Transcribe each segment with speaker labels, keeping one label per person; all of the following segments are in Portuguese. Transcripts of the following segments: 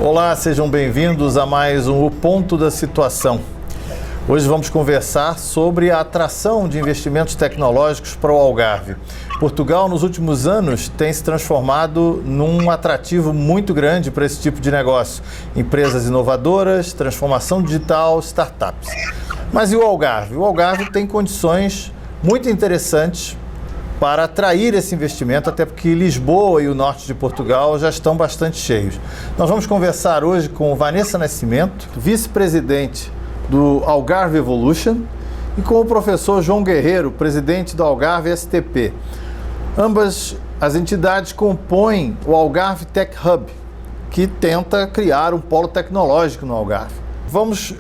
Speaker 1: Olá, sejam bem-vindos a mais um O Ponto da Situação. Hoje vamos conversar sobre a atração de investimentos tecnológicos para o Algarve. Portugal, nos últimos anos, tem se transformado num atrativo muito grande para esse tipo de negócio. Empresas inovadoras, transformação digital, startups. Mas e o Algarve? O Algarve tem condições muito interessantes para atrair esse investimento, até porque Lisboa e o norte de Portugal já estão bastante cheios. Nós vamos conversar hoje com Vanessa Nascimento, vice-presidente do Algarve Evolution, e com o professor João Guerreiro, presidente do Algarve STP. Ambas as entidades compõem o Algarve Tech Hub, que tenta criar um polo tecnológico no Algarve. Vamos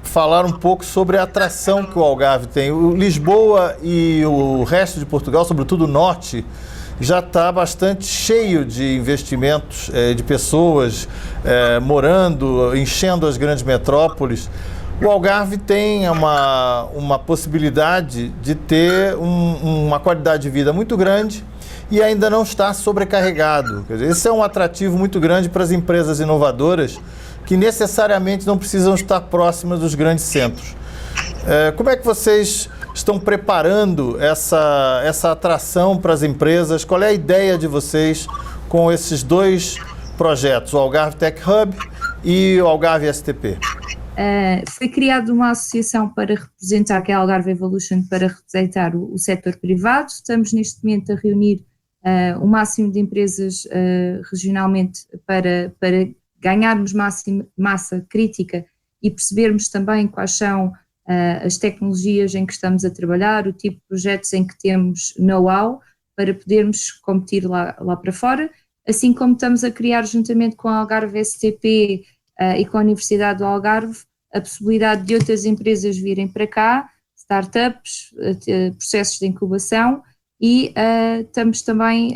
Speaker 1: falar um pouco sobre a atração que o Algarve tem. O Lisboa e o resto de Portugal, sobretudo o norte, já está bastante cheio de investimentos, de pessoas morando, enchendo as grandes metrópoles. O Algarve tem uma possibilidade de ter uma qualidade de vida muito grande e ainda não está sobrecarregado. Quer dizer, esse é um atrativo muito grande para as empresas inovadoras que necessariamente não precisam estar próximas dos grandes centros. Como é que vocês estão preparando essa atração para as empresas? Qual é a ideia de vocês com esses dois projetos, o Algarve Tech Hub e o Algarve STP?
Speaker 2: Foi criada uma associação para representar, que é a Algarve Evolution, para representar o setor privado. Estamos neste momento a reunir o máximo de empresas regionalmente para ganharmos massa crítica e percebermos também quais são as tecnologias em que estamos a trabalhar, o tipo de projetos em que temos know-how para podermos competir lá para fora, assim como estamos a criar juntamente com a Algarve STP e com a Universidade do Algarve a possibilidade de outras empresas virem para cá, startups, processos de incubação e estamos também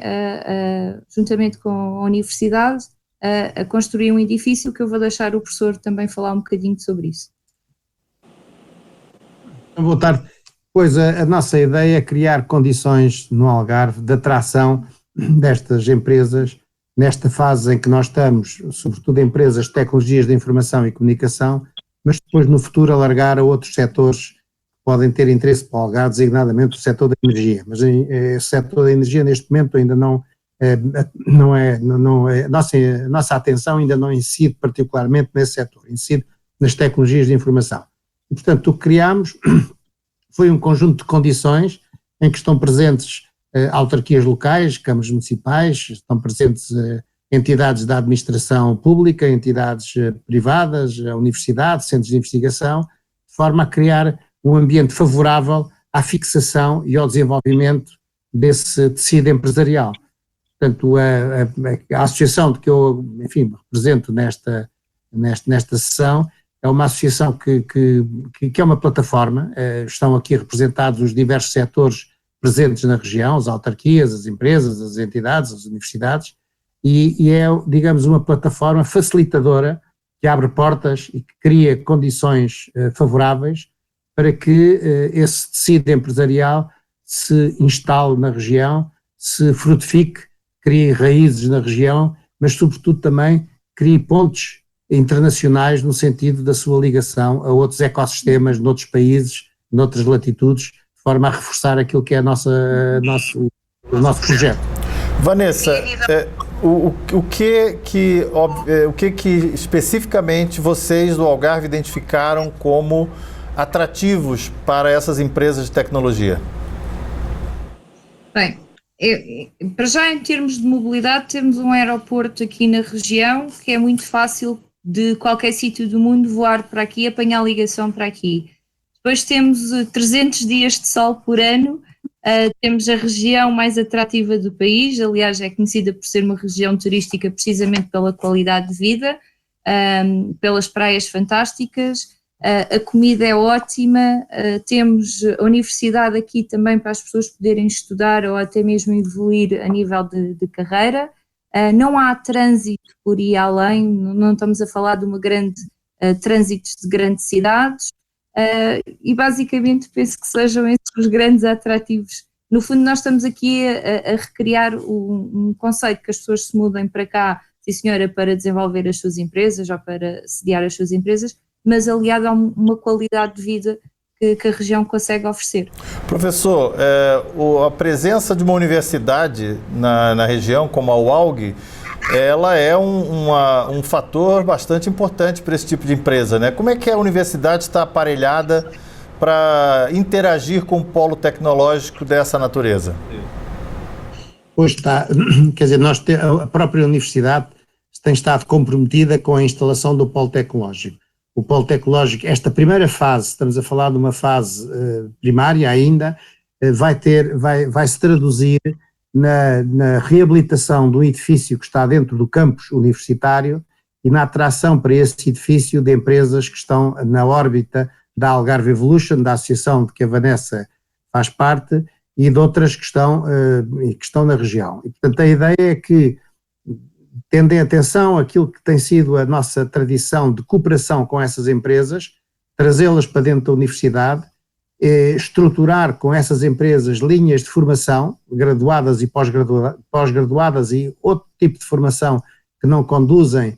Speaker 2: juntamente com a Universidade a construir um edifício que eu vou deixar o professor também falar um bocadinho sobre isso.
Speaker 3: Boa tarde. Pois a nossa ideia é criar condições no Algarve de atração destas empresas nesta fase em que nós estamos, sobretudo empresas de tecnologias de informação e comunicação, mas depois no futuro alargar a outros setores que podem ter interesse para o Algarve, designadamente o setor da energia. Mas o setor da energia neste momento ainda nossa atenção ainda não incide particularmente nesse setor, incide nas tecnologias de informação. E, portanto, o que criámos foi um conjunto de condições em que estão presentes autarquias locais, câmaras municipais, estão presentes entidades da administração pública, entidades privadas, a universidade, centros de investigação, de forma a criar um ambiente favorável à fixação e ao desenvolvimento desse tecido empresarial. Portanto, a associação de que eu, enfim, represento nesta sessão é uma associação que é uma plataforma, estão aqui representados os diversos setores presentes na região, as autarquias, as empresas, as entidades, as universidades, e é, digamos, uma plataforma facilitadora que abre portas e que cria condições favoráveis para que esse tecido empresarial se instale na região, se frutifique, crie raízes na região, mas sobretudo também crie pontes internacionais no sentido da sua ligação a outros ecossistemas, noutros países, noutras latitudes, de forma a reforçar aquilo que é o nosso projeto.
Speaker 1: Vanessa, o que especificamente vocês do Algarve identificaram como atrativos para essas empresas de tecnologia?
Speaker 2: Bem, para já em termos de mobilidade temos um aeroporto aqui na região que é muito fácil de qualquer sítio do mundo voar para aqui, apanhar ligação para aqui. Depois temos 300 dias de sol por ano, temos a região mais atrativa do país, aliás é conhecida por ser uma região turística precisamente pela qualidade de vida, pelas praias fantásticas, a comida é ótima, temos a universidade aqui também para as pessoas poderem estudar ou até mesmo evoluir a nível de carreira. Não há trânsito por ir além, não estamos a falar de uma grande trânsitos de grandes cidades, e basicamente penso que sejam esses os grandes atrativos. No fundo nós estamos aqui a recriar um conceito que as pessoas se mudem para cá sim senhora, para desenvolver as suas empresas ou para sediar as suas empresas, mas aliado a uma qualidade de vida que a região consegue oferecer.
Speaker 1: Professor, a presença de uma universidade na região, como a UALG, ela é um fator bastante importante para esse tipo de empresa, né? Como é que a universidade está aparelhada para interagir com o polo tecnológico dessa natureza?
Speaker 3: Pois está, quer dizer, a própria universidade tem estado comprometida com a instalação do polo tecnológico. O polo tecnológico, esta primeira fase, estamos a falar de uma fase primária ainda, vai se traduzir na reabilitação do edifício que está dentro do campus universitário e na atração para esse edifício de empresas que estão na órbita da Algarve Evolution, da associação de que a Vanessa faz parte, e de outras que estão na região. E, portanto, a ideia é que, tendo em atenção aquilo que tem sido a nossa tradição de cooperação com essas empresas, trazê-las para dentro da universidade, estruturar com essas empresas linhas de formação, graduadas e pós-graduadas e outro tipo de formação que não conduzem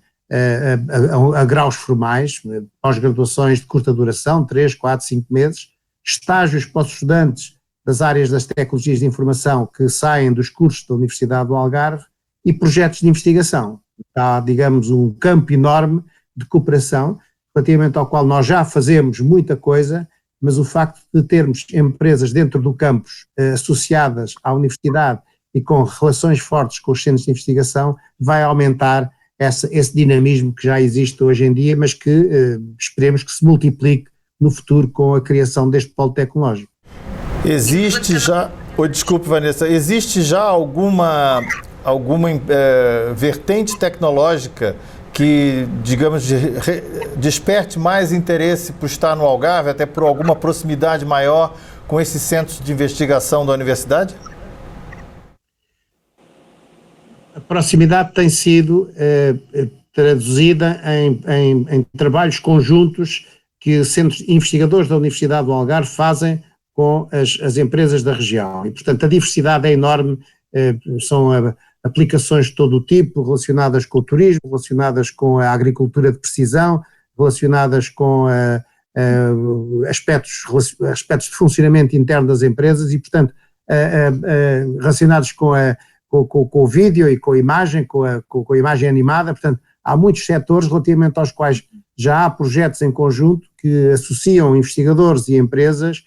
Speaker 3: a graus formais, pós-graduações de curta duração, 3, 4, 5 meses, estágios para os estudantes das áreas das tecnologias de informação que saem dos cursos da Universidade do Algarve e projetos de investigação. Há, digamos, um campo enorme de cooperação, relativamente ao qual nós já fazemos muita coisa, mas o facto de termos empresas dentro do campus associadas à universidade e com relações fortes com os centros de investigação vai aumentar esse dinamismo que já existe hoje em dia, mas que esperemos que se multiplique no futuro com a criação deste polo tecnológico.
Speaker 1: Existe já, desculpe Vanessa, existe já alguma vertente tecnológica que, digamos, desperte mais interesse por estar no Algarve, até por alguma proximidade maior com esses centros de investigação da universidade?
Speaker 3: A proximidade tem sido traduzida em trabalhos conjuntos que centros investigadores da Universidade do Algarve fazem com as empresas da região. E, portanto, a diversidade é enorme, são aplicações de todo o tipo, relacionadas com o turismo, relacionadas com a agricultura de precisão, relacionadas com aspectos de funcionamento interno das empresas e, portanto, relacionados com o vídeo e com a imagem, com a imagem animada. Portanto, há muitos setores relativamente aos quais já há projetos em conjunto que associam investigadores e empresas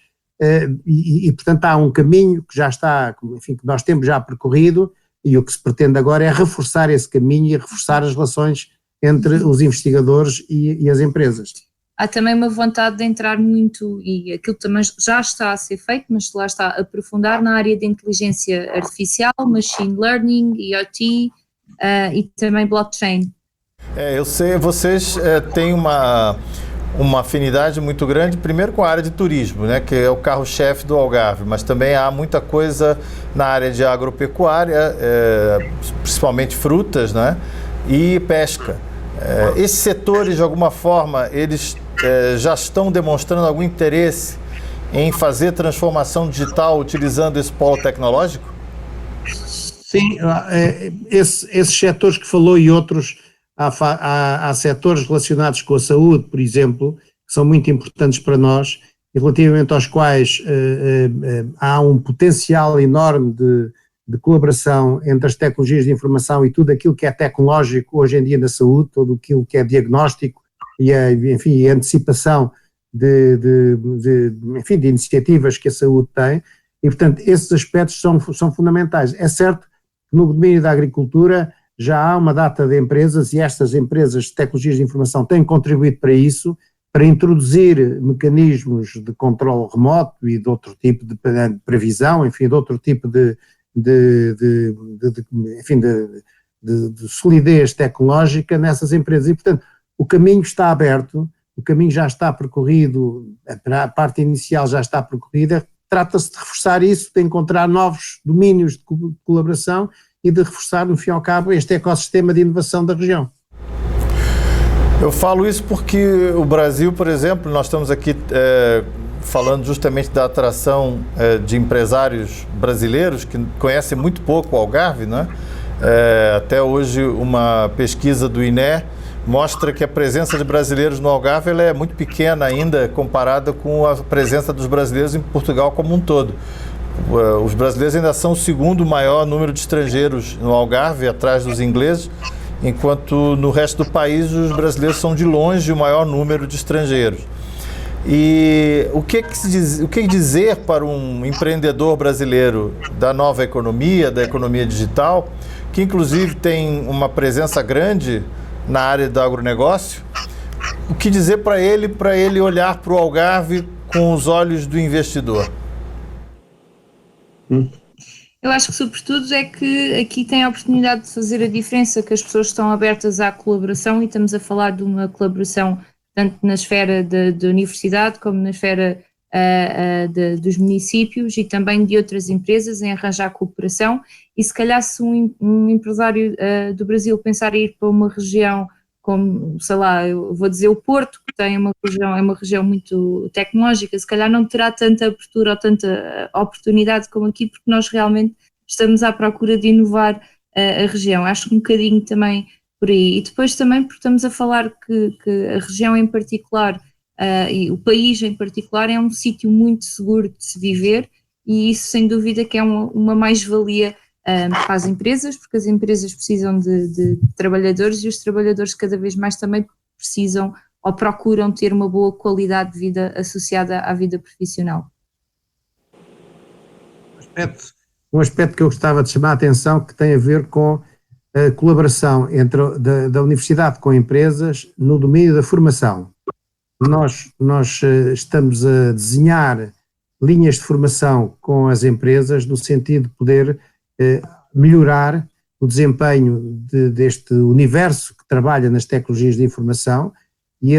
Speaker 3: e, portanto, há um caminho que já está, enfim, que nós temos já percorrido e o que se pretende agora é reforçar esse caminho e reforçar as relações entre os investigadores e as empresas.
Speaker 2: Há também uma vontade de entrar muito, e aquilo também já está a ser feito, mas lá está, aprofundar na área de inteligência artificial, machine learning, IoT e também blockchain.
Speaker 1: Eu sei, vocês têm uma afinidade muito grande, primeiro com a área de turismo, né, que é o carro-chefe do Algarve, mas também há muita coisa na área de agropecuária, principalmente frutas, né, e pesca. Esses setores, de alguma forma, eles já estão demonstrando algum interesse em fazer transformação digital utilizando esse polo tecnológico?
Speaker 3: Sim, esses setores que falou e outros, há setores relacionados com a saúde, por exemplo, que são muito importantes para nós e relativamente aos quais há um potencial enorme de colaboração entre as tecnologias de informação e tudo aquilo que é tecnológico hoje em dia na saúde, tudo aquilo que é diagnóstico e a antecipação de iniciativas que a saúde tem e, portanto, esses aspectos são fundamentais. É certo que no domínio da agricultura já há uma data de empresas e estas empresas de tecnologias de informação têm contribuído para isso, para introduzir mecanismos de controle remoto e de outro tipo de previsão, enfim, de outro tipo de solidez tecnológica nessas empresas e, portanto, o caminho está aberto, o caminho já está percorrido, a parte inicial já está percorrida, trata-se de reforçar isso, de encontrar novos domínios de colaboração e de reforçar, no fim ao cabo, este ecossistema de inovação da região.
Speaker 1: Eu falo isso porque o Brasil, por exemplo, nós estamos aqui falando justamente da atração de empresários brasileiros que conhecem muito pouco o Algarve, né? Até hoje, uma pesquisa do INE mostra que a presença de brasileiros no Algarve ela é muito pequena ainda comparada com a presença dos brasileiros em Portugal como um todo. Os brasileiros ainda são o segundo maior número de estrangeiros no Algarve, atrás dos ingleses, enquanto no resto do país os brasileiros são de longe o maior número de estrangeiros. E o que dizer para um empreendedor brasileiro da nova economia, da economia digital, que inclusive tem uma presença grande na área do agronegócio? O que dizer para ele olhar para o Algarve com os olhos do investidor?
Speaker 2: Eu acho que, sobretudo, é que aqui tem a oportunidade de fazer a diferença, que as pessoas estão abertas à colaboração, e estamos a falar de uma colaboração tanto na esfera da universidade como na esfera dos municípios e também de outras empresas em arranjar cooperação. E se calhar se um empresário do Brasil pensar em ir para uma região como, sei lá, eu vou dizer o Porto, que tem é uma região muito tecnológica, se calhar não terá tanta abertura ou tanta oportunidade como aqui, porque nós realmente estamos à procura de inovar a região. Acho que um bocadinho também por aí. E depois também porque estamos a falar que a região em particular e o país em particular é um sítio muito seguro de se viver, e isso sem dúvida que é uma mais-valia para as empresas, porque as empresas precisam de trabalhadores, e os trabalhadores cada vez mais também precisam ou procuram ter uma boa qualidade de vida associada à vida profissional.
Speaker 3: Um aspecto que eu gostava de chamar a atenção, que tem a ver com a colaboração da universidade com empresas no domínio da formação. Nós estamos a desenhar linhas de formação com as empresas no sentido de poder melhorar o desempenho deste universo que trabalha nas tecnologias de informação, e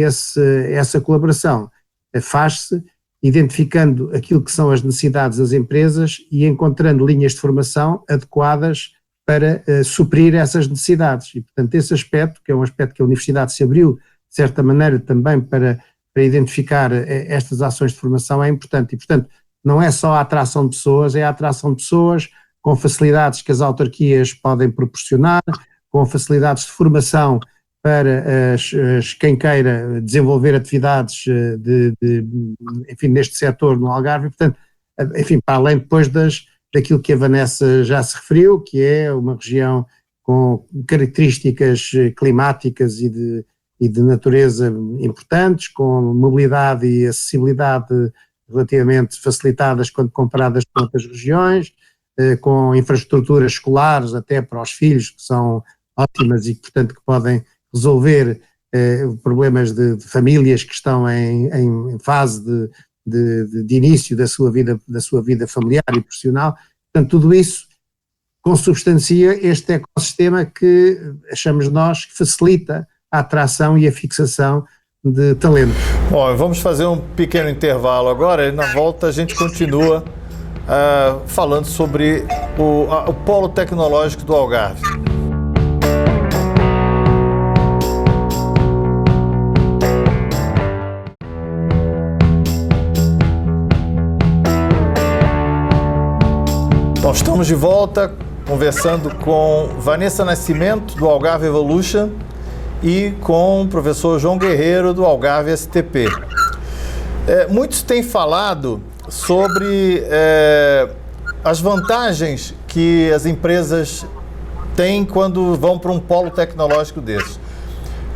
Speaker 3: essa colaboração faz-se identificando aquilo que são as necessidades das empresas e encontrando linhas de formação adequadas para suprir essas necessidades. E, portanto, esse aspecto, que é um aspecto que a universidade se abriu, de certa maneira, também para identificar estas ações de formação, é importante. E, portanto, não é só a atração de pessoas, é a atração de pessoas com facilidades que as autarquias podem proporcionar, com facilidades de formação para quem queira desenvolver atividades enfim, neste setor no Algarve. Portanto, enfim, para além depois daquilo que a Vanessa já se referiu, que é uma região com características climáticas e de natureza importantes, com mobilidade e acessibilidade relativamente facilitadas quando comparadas com outras regiões, com infraestruturas escolares até para os filhos, que são ótimas e, portanto, que podem resolver problemas de famílias que estão em fase de início da sua vida familiar e profissional. Portanto, tudo isso consubstancia este ecossistema que achamos nós que facilita a atração e a fixação de talento.
Speaker 1: Bom, vamos fazer um pequeno intervalo agora, e na volta a gente continua falando sobre o polo tecnológico do Algarve. Nós estamos de volta conversando com Vanessa Nascimento, do Algarve Evolution, e com o professor João Guerreiro, do Algarve STP. Muitos têm falado sobre as vantagens que as empresas têm quando vão para um polo tecnológico desse.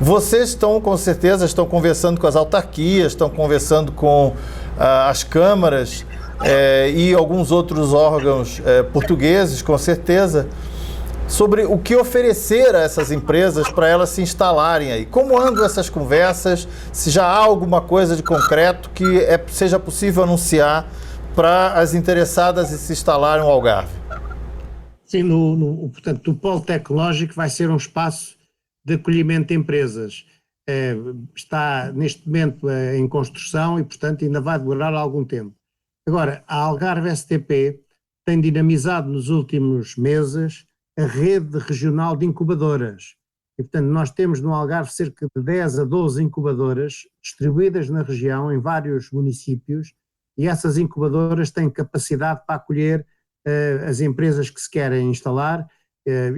Speaker 1: Vocês com certeza estão conversando com as autarquias, estão conversando com as câmaras e alguns outros órgãos portugueses, com certeza, sobre o que oferecer a essas empresas para elas se instalarem aí. Como andam essas conversas? Se já há alguma coisa de concreto que seja possível anunciar para as interessadas em se instalarem no Algarve?
Speaker 3: Sim, portanto, o polo tecnológico vai ser um espaço de acolhimento de empresas. Está neste momento em construção e, portanto, ainda vai demorar algum tempo. Agora, a Algarve STP tem dinamizado nos últimos meses a rede regional de incubadoras. E, portanto, nós temos no Algarve cerca de 10 a 12 incubadoras distribuídas na região, em vários municípios, e essas incubadoras têm capacidade para acolher as empresas que se querem instalar,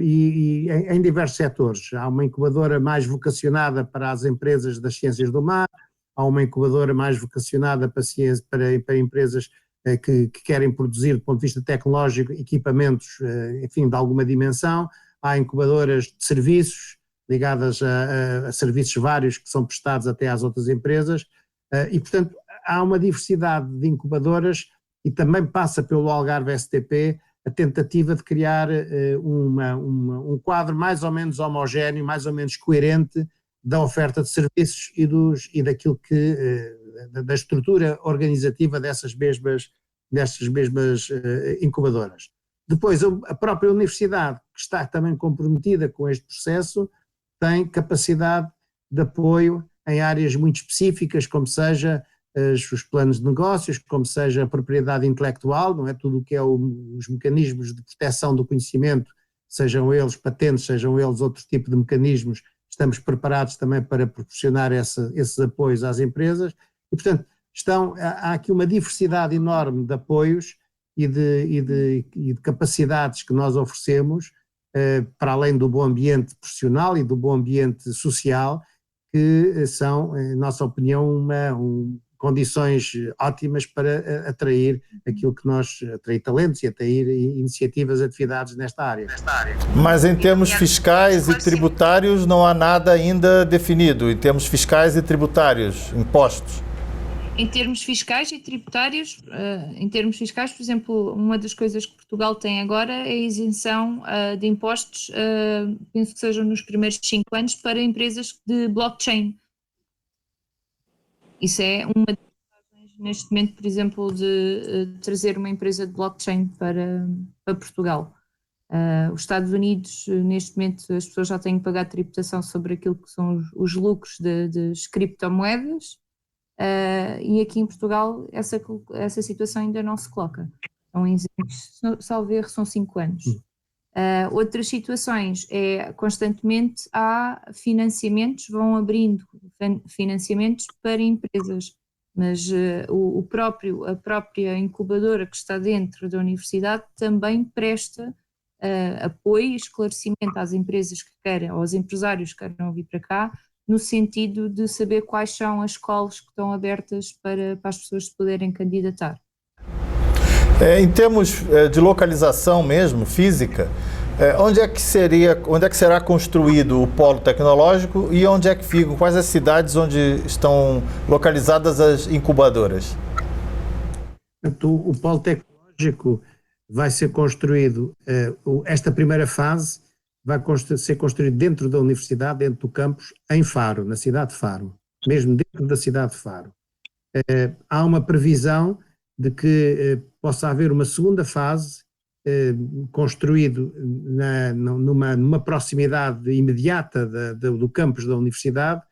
Speaker 3: e em diversos setores. Há uma incubadora mais vocacionada para as empresas das ciências do mar, há uma incubadora mais vocacionada para empresas que querem produzir, do ponto de vista tecnológico, equipamentos, enfim, de alguma dimensão. Há incubadoras de serviços, ligadas a serviços vários que são prestados até às outras empresas, e, portanto, há uma diversidade de incubadoras e também passa pelo Algarve STP a tentativa de criar um quadro mais ou menos homogéneo, mais ou menos coerente da oferta de serviços e daquilo que, da estrutura organizativa dessas mesmas incubadoras. Depois, a própria universidade, que está também comprometida com este processo, tem capacidade de apoio em áreas muito específicas, como seja os planos de negócios, como seja a propriedade intelectual, não é? Tudo o que é os mecanismos de proteção do conhecimento, sejam eles patentes, sejam eles outro tipo de mecanismos, estamos preparados também para proporcionar esses apoios às empresas e, portanto, há aqui uma diversidade enorme de apoios e de capacidades que nós oferecemos, para além do bom ambiente profissional e do bom ambiente social, que são, em nossa opinião, condições ótimas para atrair aquilo que atrair talentos e atrair iniciativas, atividades nesta área.
Speaker 1: Mas em termos fiscais e tributários não há nada ainda definido, em termos fiscais e tributários, impostos?
Speaker 2: Em termos fiscais e tributários, por exemplo, uma das coisas que Portugal tem agora é a isenção de impostos, penso que sejam nos primeiros 5 anos, para empresas de blockchain. Isso é uma das vantagens neste momento, por exemplo, de trazer uma empresa de blockchain para Portugal. Os Estados Unidos, neste momento, as pessoas já têm que pagar tributação sobre aquilo que são os lucros das criptomoedas, e aqui em Portugal essa situação ainda não se coloca. Estão isentos, salvo erro, são 5 anos. Outras situações constantemente há financiamentos, vão abrindo financiamentos para empresas, mas a própria incubadora que está dentro da universidade também presta apoio e esclarecimento às empresas que queiram, ou aos empresários que queiram vir para cá, no sentido de saber quais são as escolas que estão abertas para as pessoas se poderem candidatar.
Speaker 1: Em termos de localização mesmo, física, onde é que será construído o polo tecnológico e onde é que ficam, quais as cidades onde estão localizadas as incubadoras?
Speaker 3: O polo tecnológico vai ser construído, esta primeira fase vai ser construído dentro da universidade, dentro do campus, em Faro, na cidade de Faro, mesmo dentro da cidade de Faro. Há uma previsão de que possa haver uma segunda fase construído numa proximidade imediata do campus da universidade,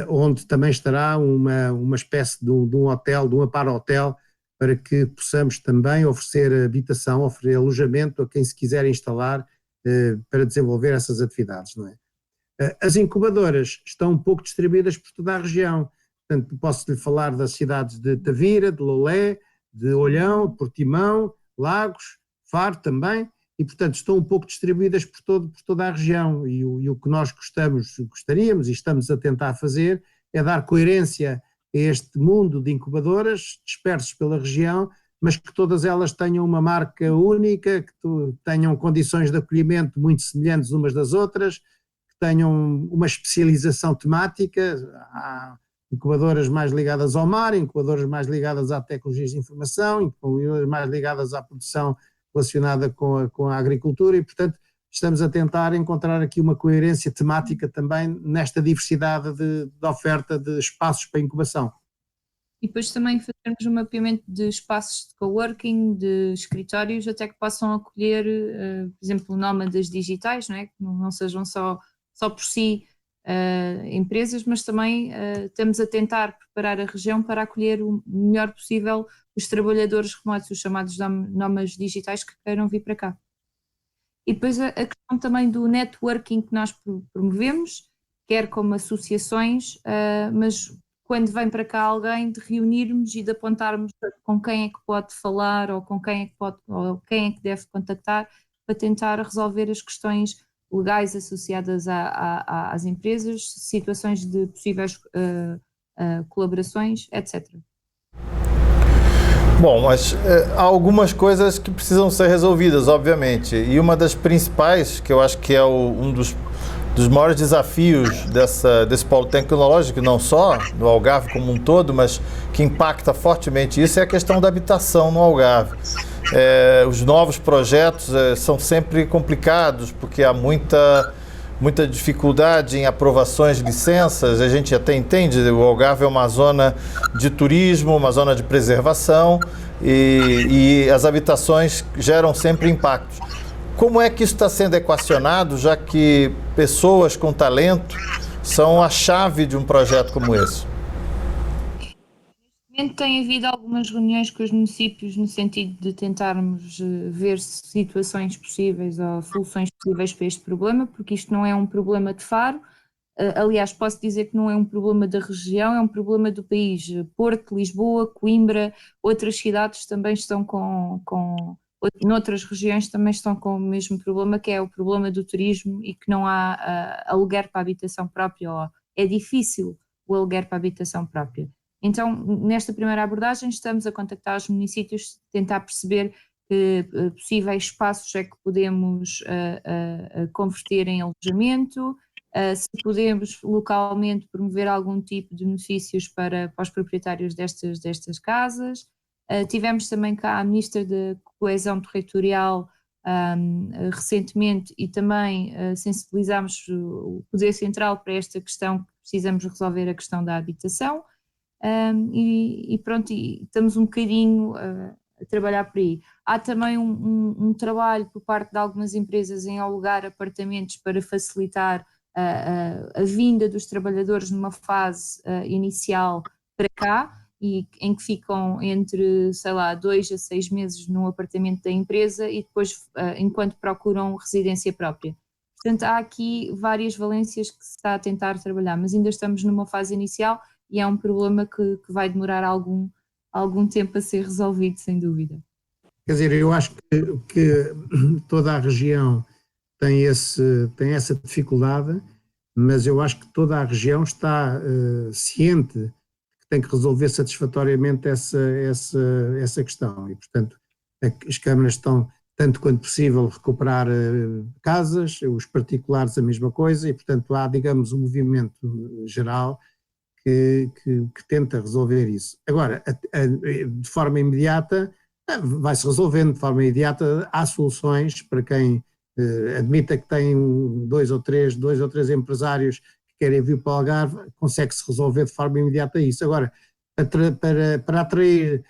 Speaker 3: onde também estará uma espécie de um hotel, de um aparo-hotel, para que possamos também oferecer habitação, oferecer alojamento a quem se quiser instalar para desenvolver essas atividades, não é? As incubadoras estão um pouco distribuídas por toda a região, portanto posso-lhe falar das cidades de Tavira, de Lolé, de Olhão, Portimão, Lagos, Faro também, e portanto estão um pouco distribuídas por toda a região, e o que nós gostaríamos e estamos a tentar fazer é dar coerência a este mundo de incubadoras dispersos pela região, mas que todas elas tenham uma marca única, que tenham condições de acolhimento muito semelhantes umas das outras, que tenham uma especialização temática. Há incubadoras mais ligadas ao mar, incubadoras mais ligadas à tecnologias de informação, incubadoras mais ligadas à produção relacionada com a agricultura e, portanto, estamos a tentar encontrar aqui uma coerência temática também nesta diversidade de oferta de espaços para incubação.
Speaker 2: E depois também fazermos um mapeamento de espaços de coworking, de escritórios, até que possam acolher, por exemplo, nómadas digitais, não é? Que não sejam só por si empresas, mas também estamos a tentar preparar a região para acolher o melhor possível os trabalhadores remotos, os chamados nómadas digitais que queiram vir para cá. E depois a questão também do networking que nós promovemos, quer como associações, mas quando vem para cá alguém, de reunirmos e de apontarmos com quem é que pode falar ou com quem é que deve contactar para tentar resolver as questões legais associadas às empresas, situações de possíveis colaborações, etc.
Speaker 1: Bom, mas há algumas coisas que precisam ser resolvidas, obviamente, e uma das principais, que eu acho que é um dos maiores desafios desse polo tecnológico, não só no Algarve como um todo, mas que impacta fortemente isso, é a questão da habitação no Algarve. Os novos projetos são sempre complicados, porque há muita dificuldade em aprovações de licenças. A gente até entende, o Algarve é uma zona de turismo, uma zona de preservação, e as habitações geram sempre impactos. Como é que isso está sendo equacionado, já que pessoas com talento são a chave de um projeto como esse?
Speaker 2: Tem havido algumas reuniões com os municípios no sentido de tentarmos ver situações possíveis ou soluções possíveis para este problema, porque isto não é um problema de Faro. Aliás, posso dizer que não é um problema da região, é um problema do país. Porto, Lisboa, Coimbra, outras cidades também estão noutras regiões também estão com o mesmo problema, que é o problema do turismo e que não há aluguer para a habitação própria, ou é difícil o aluguer para a habitação própria. Então, nesta primeira abordagem, estamos a contactar os municípios, tentar perceber que possíveis espaços é que podemos converter em alojamento, se podemos localmente promover algum tipo de benefícios para os proprietários destas casas. Tivemos também cá a Ministra da Coesão Territorial recentemente e também sensibilizámos o Poder Central para esta questão, que precisamos resolver a questão da habitação. E pronto, e estamos um bocadinho a trabalhar por aí. Há também um trabalho por parte de algumas empresas em alugar apartamentos para facilitar a vinda dos trabalhadores numa fase inicial para cá, e em que ficam entre, 2 a 6 meses num apartamento da empresa e depois enquanto procuram residência própria. Portanto, há aqui várias valências que se está a tentar trabalhar, mas ainda estamos numa fase inicial e é um problema que vai demorar algum tempo a ser resolvido, sem dúvida.
Speaker 3: Quer dizer, eu acho que toda a região tem essa dificuldade, mas eu acho que toda a região está ciente que tem que resolver satisfatoriamente essa questão e, portanto, as câmaras estão, tanto quanto possível, recuperar casas, os particulares a mesma coisa e, portanto, há, digamos, um movimento geral que tenta resolver isso. Agora, de forma imediata, vai-se resolvendo de forma imediata, há soluções para quem admita que tem dois ou três empresários que querem vir para o Algarve, consegue-se resolver de forma imediata isso. Agora, para atrair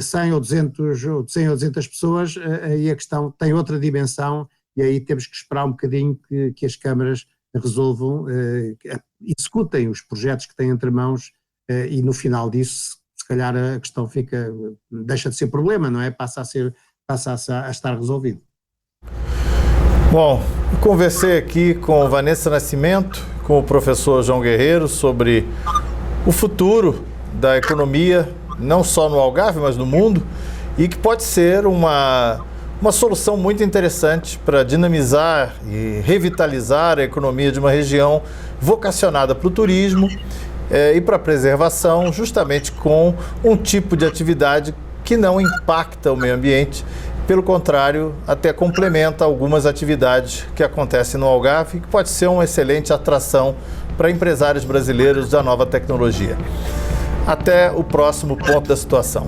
Speaker 3: 100 ou 200 pessoas, aí a questão tem outra dimensão e aí temos que esperar um bocadinho que as câmaras resolvam, executem os projetos que têm entre mãos e no final disso, se calhar a questão deixa de ser problema, não é? Passa a estar resolvido.
Speaker 1: Bom, conversei aqui com Vanessa Nascimento, com o professor João Guerreiro sobre o futuro da economia, não só no Algarve, mas no mundo, e que pode ser uma solução muito interessante para dinamizar e revitalizar a economia de uma região vocacionada para o turismo e para a preservação, justamente com um tipo de atividade que não impacta o meio ambiente, pelo contrário, até complementa algumas atividades que acontecem no Algarve, que pode ser uma excelente atração para empresários brasileiros da nova tecnologia. Até o próximo ponto da situação.